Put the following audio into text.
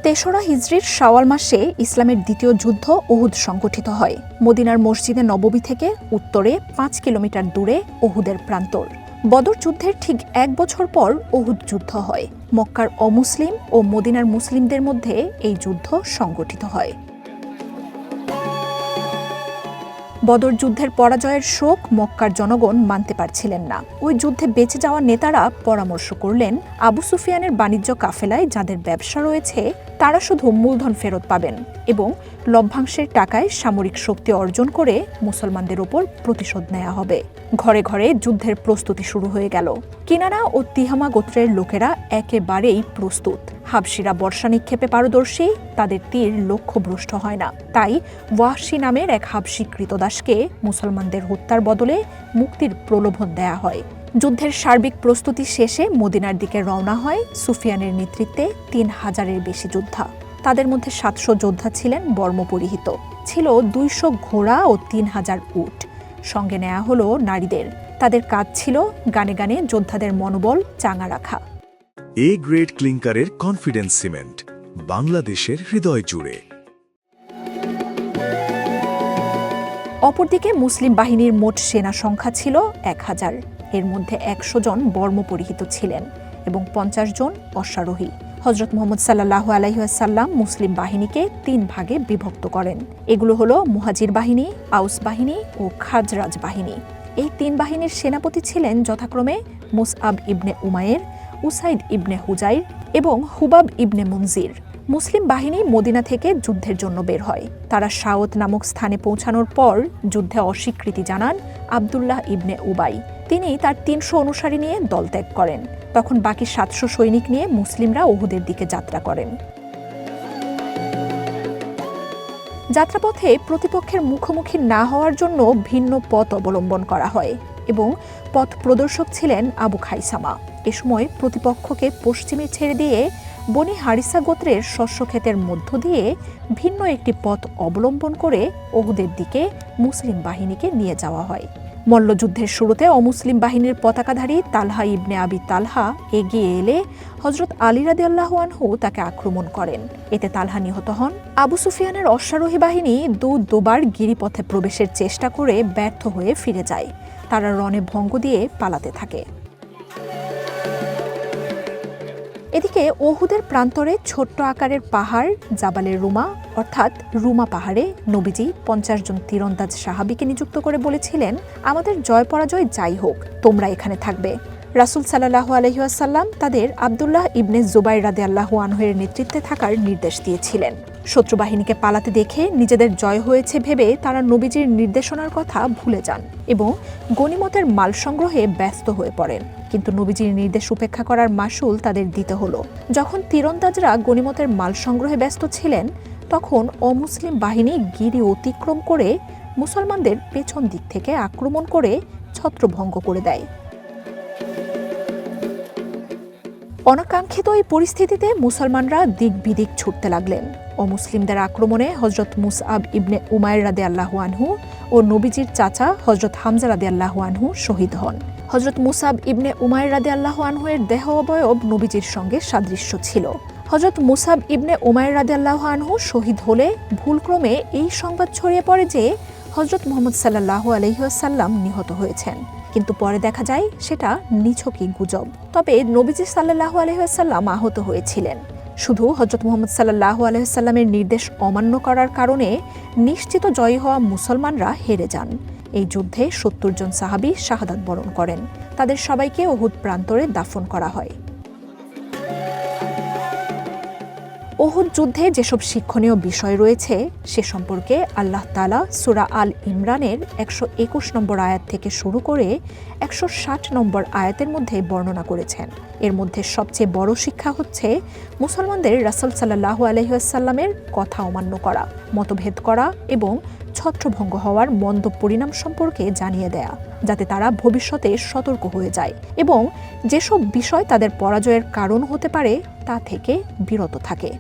তেসরা হিজরির শাওয়াল মাসে ইসলামের দ্বিতীয় যুদ্ধ উহুদ সংগঠিত হয়। মদিনার মসজিদে নববী থেকে উত্তরে ৫ কিলোমিটার দূরে উহুদের প্রান্তর। বদর যুদ্ধের ঠিক ১ বছর পর উহুদ যুদ্ধ হয়। মক্কার অমুসলিম ও মদিনার মুসলিমদের মধ্যে এই যুদ্ধ সংগঠিত হয়। বদর যুদ্ধের পরাজয়ের শোক মক্কার জনগণ মানতে পারছিলেন না। ওই যুদ্ধে বেঁচে যাওয়া নেতারা পরামর্শ করলেন, আবু সুফিয়ানের বাণিজ্য কাফেলায় যাদের ব্যবসা রয়েছে তারা শুধু মূলধন ফেরত পাবেন এবং লভ্যাংশের টাকায় সামরিক শক্তি অর্জন করে মুসলমানদের ওপর প্রতিশোধ নেওয়া হবে। ঘরে ঘরে যুদ্ধের প্রস্তুতি শুরু হয়ে গেল। কিনারা ও তিহামা গোত্রের লোকেরা একেবারেই প্রস্তুত। হাবশিরা বর্ষা নিক্ষেপে পারদর্শী, তাদের তীর লক্ষ্যভ্রষ্ট হয় না। তাই ওয়াহশী নামের এক হাবশী কৃতদাসকে মুসলমানদের হত্যার বদলে মুক্তির প্রলোভন দেয়া হয়। যুদ্ধের সার্বিক প্রস্তুতি শেষে মদিনার দিকে রওনা হয় সুফিয়ানের নেতৃত্বে ৩,০০০-এর বেশি যোদ্ধা। তাদের মধ্যে ৭০০ যোদ্ধা ছিলেন বর্মপরিহিত, ছিল ২০০ ঘোড়া ও ৩,০০০ উট। সঙ্গে নেওয়া হলো নারীদের। তাদের কাজ ছিল গানে গানে যোদ্ধাদের মনোবল চাঙা রাখা। এ গ্রেড ক্লিংকারের কনফিডেন্স সিমেন্ট, বাংলাদেশের হৃদয় জুড়ে। অপরদিকে মুসলিম বাহিনীর মোট সেনা সংখ্যা ছিল ১,০০০। এর মধ্যে ১০০ জন বর্মপরিহিত ছিলেন এবং ৫০ জন অশ্বারোহী। হযরত মুহাম্মদ সাল্লাল্লাহু আলাইহি ওয়াসাল্লাম মুসলিম বাহিনীকে ৩ ভাগে বিভক্ত করেন। এগুলো হলো মুহাজির বাহিনী, আউস বাহিনী ও খাজরাজ বাহিনী। এই ৩ বাহিনীর সেনাপতি ছিলেন যথাক্রমে মুসআব ইবনে উমায়ের, উসাইদ ইবনে হুজাইর এবং হুবাব ইবনে মুনজির। মুসলিম বাহিনী মদিনা থেকে যুদ্ধের জন্য বের হয়। তারা শাওত নামক স্থানে পৌঁছানোর পর যুদ্ধে অস্বীকৃতি জানান আবদুল্লাহ ইবনে উবাই। তিনি তার ৩০০ অনুসারী নিয়ে দল ত্যাগ করেন। তখন বাকি ৭০০ সৈনিক নিয়ে মুসলিমরা উহুদের দিকে যাত্রা করেন। যাত্রাপথে প্রতিপক্ষের মুখোমুখি না হওয়ার জন্য ভিন্ন পথ অবলম্বন করা হয় এবং পথ প্রদর্শক ছিলেন আবু খাইসামা। এ সময় প্রতিপক্ষকে পশ্চিমে ছেড়ে দিয়ে বনি হারিসা গোত্রের শস্যক্ষেতের মধ্য দিয়ে ভিন্ন একটি পথ অবলম্বন করে উহুদের দিকে মুসলিম বাহিনীকে নিয়ে যাওয়া হয়। মল্লযুদ্ধের শুরুতে অমুসলিম বাহিনীর পতাকাধারী তালহা ইবনে আবি তালহা এগিয়ে এলে হযরত আলী রাদিয়াল্লাহু আনহু তাকে আক্রমণ করেন। এতে তালহা নিহত হন। আবু সুফিয়ানের অশ্বারোহী বাহিনী দুবার গিরিপথে প্রবেশের চেষ্টা করে ব্যর্থ হয়ে ফিরে যায়। তারা রণে ভঙ্গ দিয়ে পালাতে থাকে। এদিকে উহুদের প্রান্তরে ছোট্ট আকারের পাহাড় জাবালে রুমা অর্থাৎ রুমা পাহাড়ে নবীজি ৫০ জন তীরন্দাজ সাহাবীকে নিযুক্ত করে বলেছিলেন, আমাদের জয় পরাজয় যাই হোক, তোমরা এখানে থাকবে। রাসূল সাল্লাল্লাহু আলাইহি ওয়াসাল্লাম তাদের আব্দুল্লাহ ইবনে জুবাইর রাদিয়াল্লাহু আনহু-এর নেতৃত্বে থাকার নির্দেশ দিয়েছিলেন। শত্রু বাহিনীকে পালাতে দেখে নিজেদের জয় হয়েছে ভেবে তারা নবীজির নির্দেশনার কথা ভুলে যান এবং গনিমতের মাল সংগ্রহে ব্যস্ত হয়ে পড়েন। কিন্তু নবীজির নির্দেশ উপেক্ষা করার মাসুল তাদের দিতে হলো। যখন তীরন্দাজরা গনিমতের মাল সংগ্রহে ব্যস্ত ছিলেন, তখন অমুসলিম বাহিনী গিরি অতিক্রম করে মুসলমানদের পেছন দিক থেকে আক্রমণ করে ছত্রভঙ্গ করে দেয়। অনাকাঙ্ক্ষিত এই পরিস্থিতিতে মুসলমানরা দিক বিদিক ছুটতে লাগলেন। অমুসলিমদের আক্রমণে হযরত মুসআব ইবনে উমাইর রাদিয়াল্লাহু আনহু ও নবীজির চাচা হযরত হামজা রাদিয়াল্লাহু আনহু শহীদ হন। হযরত মুসআব ইবনে উমাইর রাদিয়াল্লাহু আনহু এর দেহ অবয়ব নবীজির সঙ্গে সাদৃশ্য ছিল। হযরত মুসআব ইবনে উমাইর রাদিয়াল্লাহু আনহু শহীদ হলে ভুলক্রমে এই সংবাদ ছড়িয়ে পড়ে যে হযরত মুহাম্মদ সাল্লাল্লাহু আলাইহি ওয়াসাল্লাম নিহত হয়েছেন। কিন্তু পরে দেখা যায় সেটা নিছকই গুজব। তবে নবীজি সাল্লাল্লাহু আলাইহি ওয়াসাল্লাম আহত হয়েছিলেন। শুধু হযরত মুহাম্মদ সাল্লাল্লাহু আলাইহি ওয়াসাল্লামের নির্দেশ অমান্য করার কারণে নিশ্চিত জয়ী হওয়া মুসলমানরা হেরে যান। এই যুদ্ধে ৭০ জন সাহাবী শাহাদাত বরণ করেন। তাদের সবাইকে উহুদ প্রান্তরে দাফন করা হয়। উহুদ যুদ্ধে যেসব শিক্ষণীয় বিষয় রয়েছে সে সম্পর্কে আল্লাহ তাআলা সূরা আল ইমরানের ১২১ নম্বর আয়াত থেকে শুরু করে ১৬০ নম্বর আয়াতের মধ্যে বর্ণনা করেছেন। এর মধ্যে সবচেয়ে বড় শিক্ষা হচ্ছে মুসলমানদের রাসূল সাল্লাল্লাহু আলাইহি ওয়াসাল্লামের কথা অমান্য করা, মতভেদ করা এবং ছত্রভঙ্গ হওয়ার মন্দ পরিণাম সম্পর্কে জানিয়ে দেয়া, যাতে তারা ভবিষ্যতে সতর্ক হয়ে যায় এবং যেসব বিষয় তাদের পরাজয়ের কারণ হতে পারে তা থেকে বিরত থাকে।